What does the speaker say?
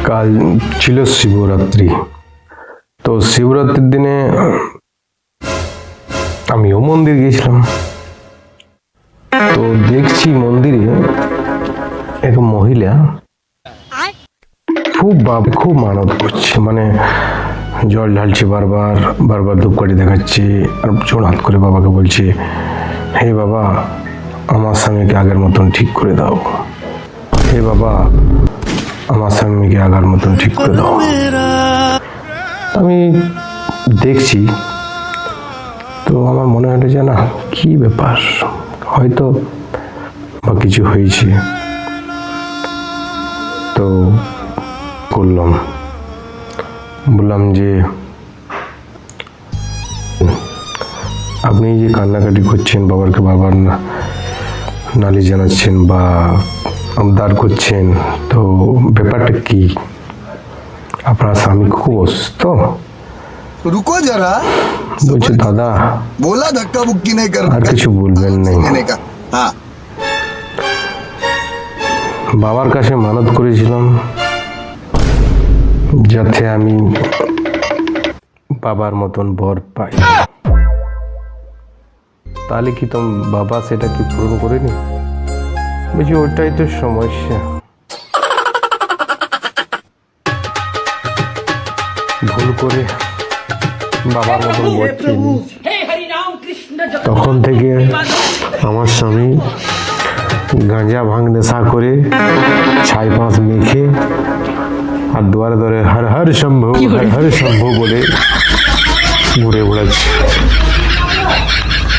কাল ছিল শিবরাত্রি। তো শিবরাত্রির দিনে আমিও মন্দির গিয়েছিলাম। তো দেখছি মন্দিরে এক মহিলা খুব মানত করছে, মানে জল ঢালছে, বারবার বারবার ধূপকাঠি দেখাচ্ছে আর জোর হাত করে বাবাকে বলছে, হে বাবা আমার স্বামীকে আগের মতন ঠিক করে দাও, হে বাবা আমার স্বামীকে আগের মতন ঠিক করে দাও। আমি দেখছি তো আমার মনে হলো যে না, কি ব্যাপার, হয়তো বা কিছু হয়েছে। তো বললাম যে আপনি যে কান্নাকাটি করছেন, বাবাকে বারবার নালিশ জানাচ্ছেন বা আবদার করছেন, তো ব্যাপারটা কি? আপনার স্বামী খুব অসুস্থ? रुको जरा, বলছে দাদা बोला धक्का बुक्की नहीं कर আর কিছু বলবেন নেই। हाँ বাবার কাছে মানত করেছিলাম যাতে আমি বাবার মতন বর পাই। তাহলে কি বাবা সেটা কি পূরণ করেনি? বলছি ওটাই তো সমস্যা, ভুল করে বাবার মতন বর চেয়ে নিয়েছি। তখন থেকে আমার স্বামী গাঁজা ভাঙ নেশা করে ছাই পাঁচ মেখে আর দুয়ারে দুয়ারে হর হর শম্ভু বলে ঘুরে বেড়াচ্ছে।